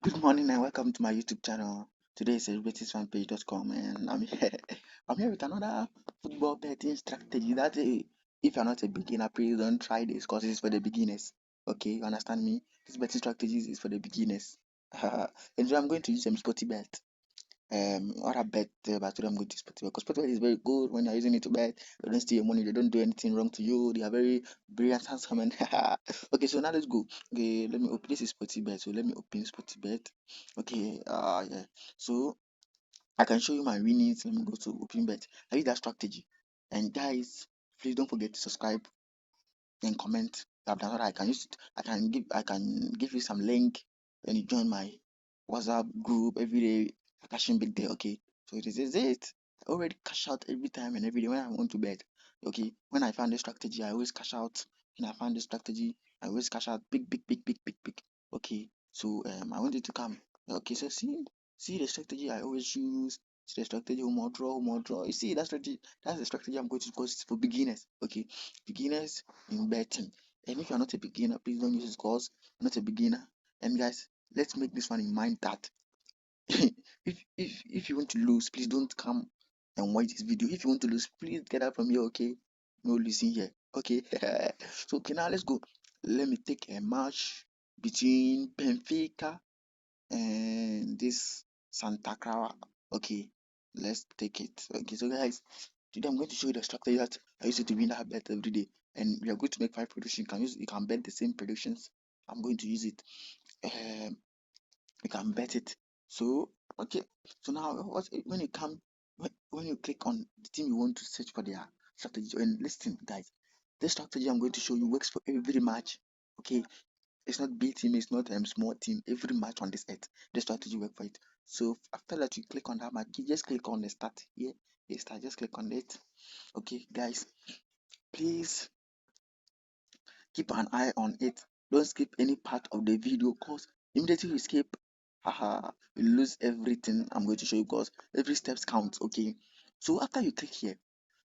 Good morning and welcome to my YouTube channel. Today is celebratiesfanpage.com and I'm here. I'm here with another football betting strategy that if you're not a beginner, please don't try this because it's for the beginners. Okay, you understand me? This betting strategies is for the beginners. And so I'm going to use some sporty bet. What I bet but today I'm going to Spotify because Spotify is very good when you're using it to bet. They don't steal your money, they don't do anything wrong to you, they are very brilliant, handsome, and okay. So now let's go. Okay, let me open this is Spotify, so let me open Spotify. Okay, yeah. So I can show you my winnings. Let me go to open bet. I use that strategy. And guys, please don't forget to subscribe and comment. I've done what I can use it. I can give you some link when you join my WhatsApp group every day. Cashing big day, okay. So this is it. I already cash out every time and every day when I want to bet. Okay. When I find the strategy, I always cash out. When I find the strategy, I always cash out big. Okay. So I want you to come. Okay, so see the strategy I always use. See the strategy home or draw. You see that strategy, that's the strategy I'm going to because it's for beginners. Okay. Beginners in betting. And if you're not a beginner, please don't use this because you're not a beginner. And guys, let's make this one in mind that if you want to lose, please don't come and watch this video. If you want to lose, please get out from here, okay? No losing here. Okay. So okay, now let's go. Let me take a match between Benfica and this Santa Clara. Okay, let's take it. Okay, so guys, today I'm going to show you the strategy that I used to win that bet every day, and we are going to make 5 predictions. You can bet the same predictions. I'm going to use it. Um, you can bet it. So okay, so now when you come when you click on the team you want to search for their strategy and listen, guys. This strategy I'm going to show you works for every match. Okay, it's not big team, it's not small team. Every match on this earth, the strategy work for it. So after that, you click on that match. You just click on the start here. You start. Just click on it. Okay, guys, please keep an eye on it. Don't skip any part of the video, cause immediately you skip, haha, you lose everything I'm going to show you. Cause every steps counts. Okay. So after you click here,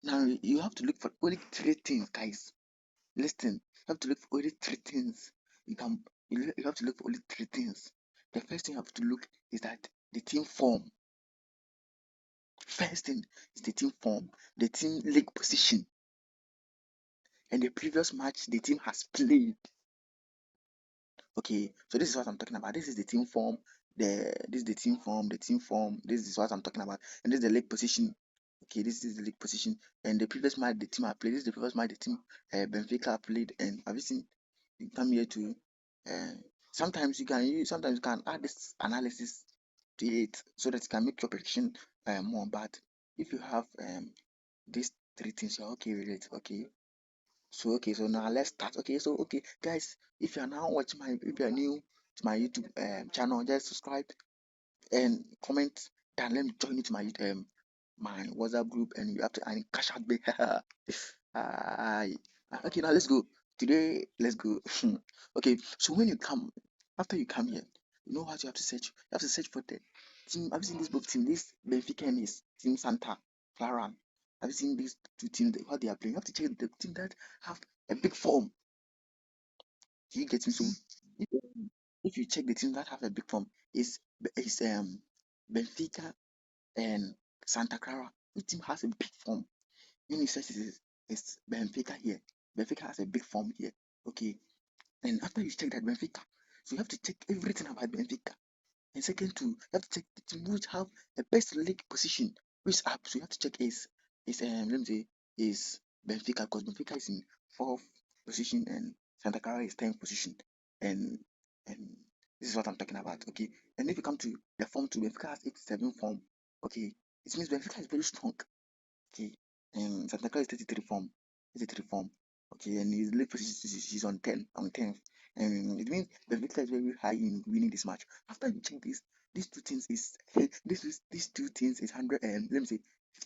now you have to look for only 3 things, guys. Listen, you have to look for only 3 things. You can you have to look for only 3 things. The first thing you have to look is that the team form. First thing is the team form, the team league position, and the previous match the team has played. Okay, so this is what I'm talking about. This is the team form. This is the team form, the team form. This is what I'm talking about, and this is the league position. Okay, this is the league position, and the previous match the team have played. This is the previous match the team Benfica played, and have you seen? You come here to. Uh, sometimes you can add this analysis to it so that you can make your prediction more. But if you have these 3 things, you're okay with it. Okay, so now let's start. Okay, so okay, guys, if you are now watching if you are new to my YouTube channel, just subscribe and comment. Then let me join you to my WhatsApp group, and you have to and cash out big. Aye. Okay, now let's go. Today, let's go. Okay, so when you come, after you come here, you know what you have to search. You have to search for the team. Have you seen this both team? This Benfica and this team Santa Clara. Have you seen these 2 teams? What they are playing? You have to check the team that have a big form. Do you get me? So if, if you check the teams that have a big form, is Benfica and Santa Clara. Which team has a big form? When you search it's Benfica here. Benfica has a big form here. Okay. And after you check that Benfica, so you have to check everything about Benfica. And second to you have to check the team which have the best league position. Which up? So you have to check is let me say is Benfica because Benfica is in 4th position and Santa Clara is 10th position. And and this is what I'm talking about. Okay. And if you come to the form to Benfica has 87 form. Okay. It means Benfica is very strong. Okay. And Santa Clara is 33 form. 33 form. Okay. And his league position is on 10th. And it means Benfica is very high in winning this match. After you check this, these 2 things is these 2 things is 100 and let me say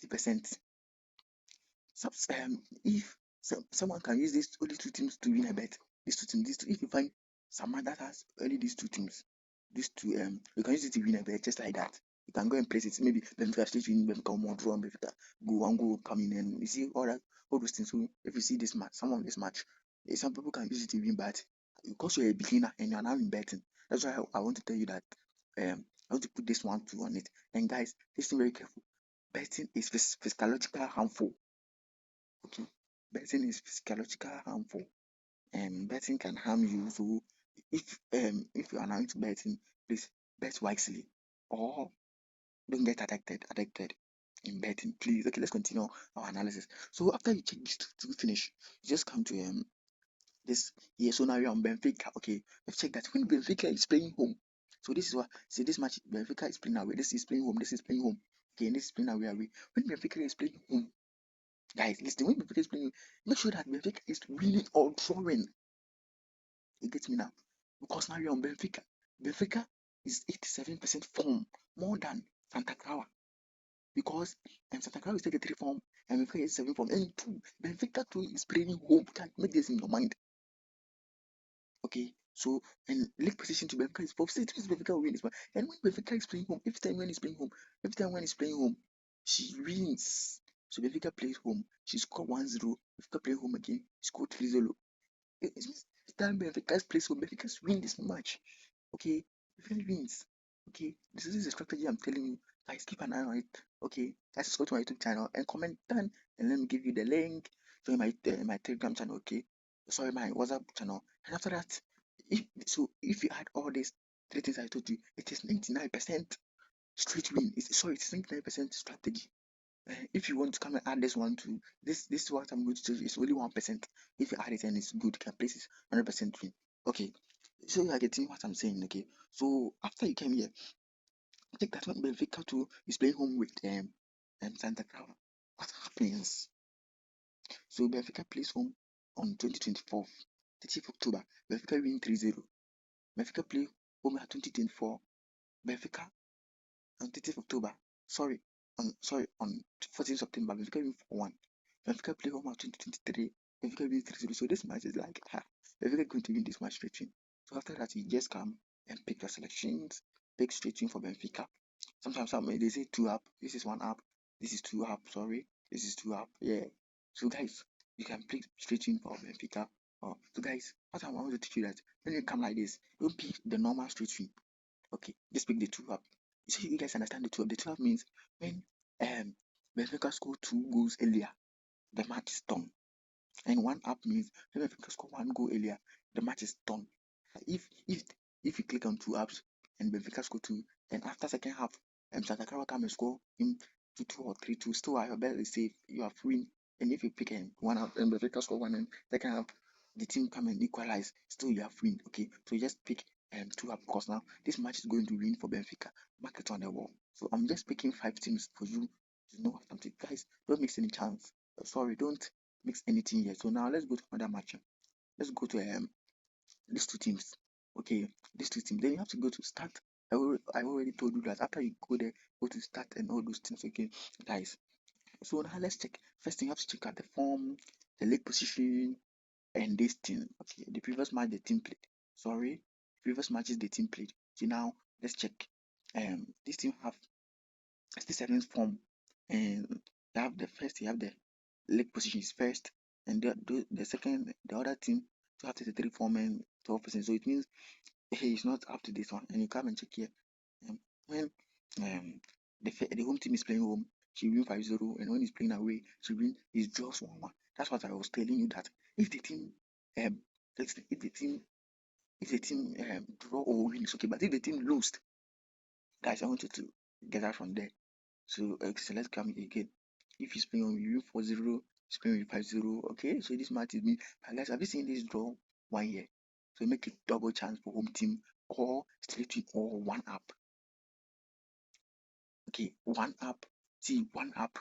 50%. If someone can use these only 2 teams to win a bet, if you find someone that has only these 2 teams, you can use it to win a bet just like that. You can go and place it. Maybe Benfica stage win, Benfica more draw, Benfica go one goal come in, and you see all those things. So if you see this match, some of this match, some people can use it to win, but because you're a beginner and you're now in betting, that's why I want to tell you that I want to put this one too on it. And guys, listen very careful. Betting is physiological harmful. Okay, betting is physiological harmful, and betting can harm you. So if you are now into betting, please bet wisely, or don't get addicted in betting, please. Okay, let's continue our analysis. So after you check this to finish, you just come to this here. So now you're on Benfica. Okay, let's check that when Benfica is playing home. So this is what, see, this match Benfica is playing away. This is playing home. This is playing home. Okay, and this is playing away. When Benfica is playing home, guys, listen. When Benfica is playing, make sure that Benfica is winning or drawing. You get me now? Because now you're on Benfica. Benfica is 87% form more than Santa Clara. Because Santa Clara is 33 form and Benfica is 7 form. And two, Benfica too is playing home. You can make this in your mind. Okay, so and league position to Benfica is 4. So it means Benfica will win this one. And when Benfica is playing home, every time when he's playing home, she wins. So Benfica plays home, she scored 1-0. Benfica play home again, scored 3-0. It means every time Benfica plays home, Benfica win this match. Okay, Benfica wins. Okay, this is a strategy I'm telling you. Guys, keep an eye on it. Okay, guys, go to my YouTube channel and comment down, and let me give you the link. Join my Telegram channel. Okay, sorry, my WhatsApp channel. And after that, if you add all these three things I told you, it is 99% straight win. It's 99% strategy. If you want to come and add this one to this is what I'm going to tell you. It's only 1%. If you add it and it's good, you can place it 100% win. Okay, so you are getting what I'm saying. Okay, so after you came here, I think that when Benfica too is playing home with Santa Clara, what happens? So Benfica plays home on 2024, 30th October. Benfica win 3-0. Benfica play home at 2024. Benfica on 30th October. On 14th September. Benfica win 4-1. Benfica play home at 2023. Benfica win 3-0. So this match is like Benfica going to win this match straight win. So after that, you just come and pick your selections. Pick straight win for Benfica. Sometimes they say 2 up. This is 1 up. This is 2 up. Sorry, this is 2 up. Yeah. So guys, you can pick straight win for Benfica. So guys, what I want to teach you that when you come like this, don't pick the normal straight win. Okay, just pick the 2 up. So you guys understand the 2 up. The 2 up means when Benfica score 2 goals earlier, the match is done. And 1 up means when Benfica score 1 goal earlier, the match is done. If you click on 2 ups and Benfica score 2, and after second half, Santa Clara come and score him 2-2 or 3-2, still your bet is safe. You have win. And if you pick 1 up and Benfica score 1 and second half, the team come and equalize, still you have win. Okay, so you just pick 2 up because now this match is going to win for Benfica. Mark it on the wall. So I'm just picking 5 teams for you to know what I'm saying. Guys, don't mix any chance. Sorry, don't mix anything here. So now let's go to another match. Let's go to these 2 teams. Okay, these 2 teams. Then you have to go to start. I already told you that after you go there, go to start and all those things. Okay, guys. So now let's check. First thing you have to check out the form, the league position, and this team. Okay, the previous match the team played. Sorry, previous matches the team played. So now let's check. This team have 67 form, and they have the league position is first, and the second, the other team to have 33 form and 12%. So it means he is not up to this one. And you come and check here. When the home team is playing home, she win 5-0, and when he's playing away, she win his draws 1-1. That's what I was telling you, that if the team um if the team draw or win, it's okay. But if the team lose, guys, I want you to get that from there. So, so let's come again. If he's playing on you 4-0, he's playing with 5-0. Okay, so this match is me. But guys, have you seen this draw 1 year? So make it double chance for home team or straight win or 1 up. Okay, 1 up. See, 1 up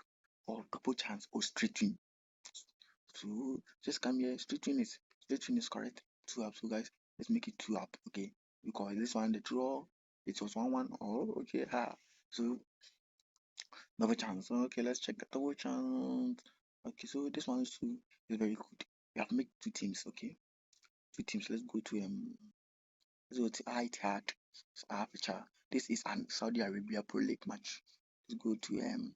or double chance or straight win. So just come here. Straight win is correct. 2 up. So guys, let's make it 2 up. Okay, because this one the draw it was 1-1. Oh, okay. So double chance. Okay, let's check the double chance. Okay, so this one is very good. We have made 2 teams. Okay, 2 teams. Let's go to Al-Ittihad Africa. This is an Saudi Arabia Pro League match. Let's go to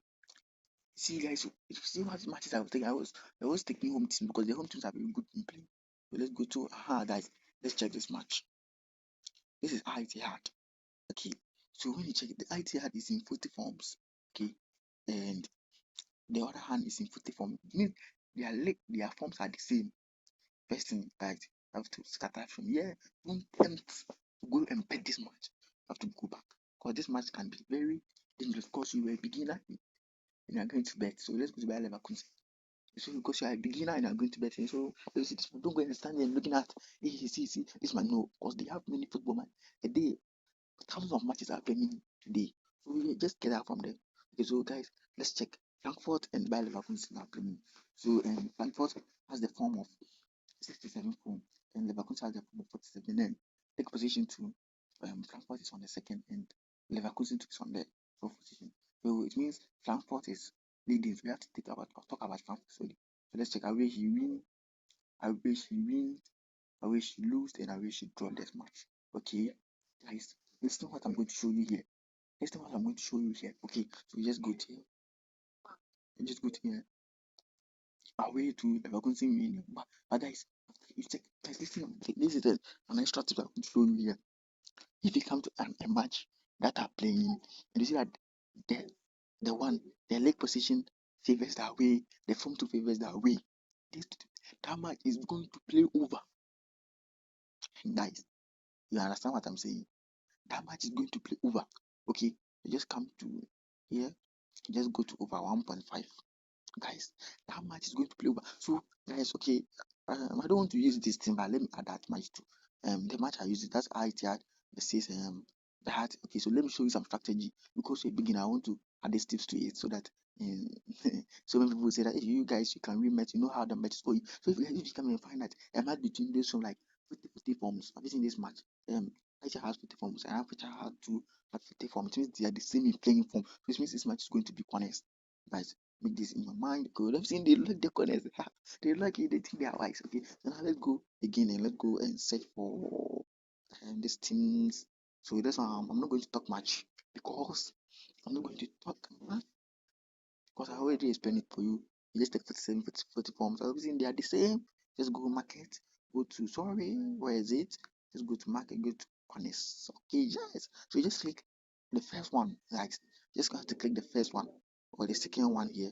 see guys. If you see what matches I was taking, I was taking home teams because the home teams are very good in play. So let's go to guys. Let's check this match. This is Al-Ittihad. Okay, So when you check it, the Etihad is in 40 forms, okay, and the other hand is in 40 form. It means their forms are the same. First thing, right? You have to start out from here. Don't attempt to go and bet this match. You have to go back because this match can be very dangerous because you were a beginner and you are going to bet. So let's go to Bayer Leverkusen. So because you are a beginner and you are going to bet, so you see this, don't go and stand there looking at see this man. No, because they have many football man a day. Thousands of matches are playing today. So we just get out from there. Okay, so guys, let's check. Frankfurt and Bayer Leverkusen are playing. So Frankfurt has the form of 67 form, and Leverkusen has the form of 47. Then take position to Frankfurt is on the second, and Leverkusen is on the fourth position. So it means Frankfurt is leading. So we have to talk about Frankfurt slowly. So let's check. I wish he win. I wish he win. I wish he lose, and I wish he draw this match. Okay, guys, listen what I'm going to show you here. Listen what I'm going to show you here. Okay, so you just go to here. You just go to here. Away to Leverkusen win. But guys, you check. Guys, listen. This is an extra tip I'm going to show you here. If you come to a match that are playing, and you see that the the leg position favors that way, the form two favors that way, that match is going to play over. Guys, you understand what I'm saying? That match is going to play over. Okay, you just come to here, you just go to over 1.5. Guys, that match is going to play over. So, guys, okay, I don't want to use this thing, but let me add that match too. The match I use it, that's ITR. It says that. Okay, so let me show you some strategy because you're a beginner. I want to add these tips to it so that um, so many people say that if you guys you can rematch, you know how the match is going. So if you come and find that a match between those from like 50 forms, I've seen this match. ITR has 50 forms and Africa has two have 50 forms. It means they are the same in playing form. So it means this match is going to be honest, guys. Make this in your mind. Good. I've seen they like the corners. They like it. They think they are wise. Okay. So now let's go again and let's go and search for these things. So that's why I'm not going to talk much because I'm not going to talk much because I already explained it for you. You just take 47, 40 forms. Obviously, they are the same. Just go market. Go to sorry. Where is it? Just go to market. Go to corners. Okay, yes. So you just click the first one. Like just have to click the first one or the second one here.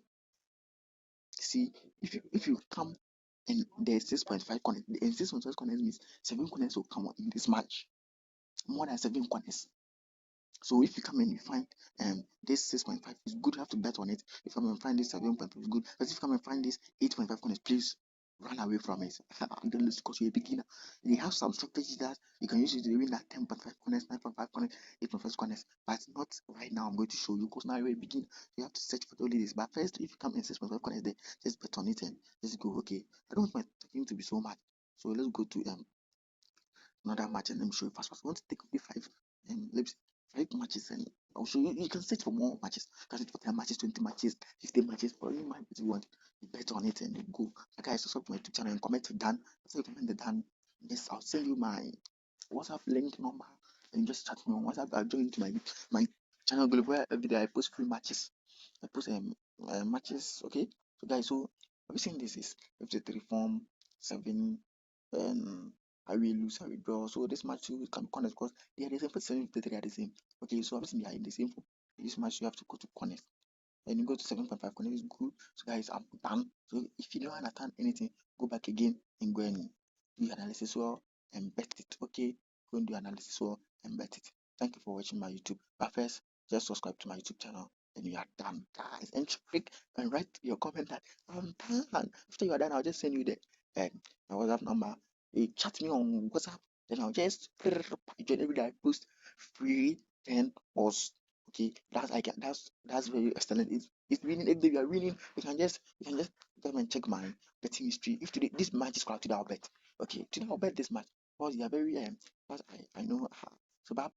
See, if you come and there's 6.5 corners, and 6.5 corners means 7 corners will come in this match. More than 7 corners. So if you come and you find this 6.5 is good, you have to bet on it. If you come and find this 7.5 is good, but if you come and find this 8.5 corners, please run away from it. Don't lose because you're a beginner. They have some strategy that you can use it to win that 10.5 corners, 9.5 corners, 8.5 corners, but not right now. I'm going to show you because now you're a beginner. You have to search for all this. But first, if you come in 6.5 corners, there, just bet on it and just go. Okay, I don't want my talking to be so much, so let's go to another match and let me show you fast. I want to take only let's 5 matches and I'll show you. You can search for more matches. You can search for 10 matches, 20 matches, 50 matches, for any match you want. You bet on it and you go. Okay, guys, subscribe to my YouTube channel and comment to Dan. After you comment the Dan, yes, I'll send you my WhatsApp link number and just chat me on WhatsApp. I'll join to my channel group where every day I post free matches. I post matches. Okay, so guys, so have you seen this is 53 form 7 I will lose, I will draw. So this match you can connect because they are the same. 47, 53 are the same. Okay, so obviously they are in the same form. This match you have to go to connect. And you go to 7.5 connect is good. So guys, I'm done. So if you don't understand anything, go back again and go and do analysis well and bet it. Okay, go and do analysis well and bet it. Thank you for watching my YouTube. But first, just subscribe to my YouTube channel and you are done, guys. And click and write your comment that I'm done. After you are done, I'll just send you the my WhatsApp number. You chat me on WhatsApp, then I'll just join every day I post free 10 or okay, that's very excellent. It's winning. If they are winning, you can just come and check my betting history. If today this match is correct, today I'll bet. Okay, today I'll bet this match because they are very because I know so bad.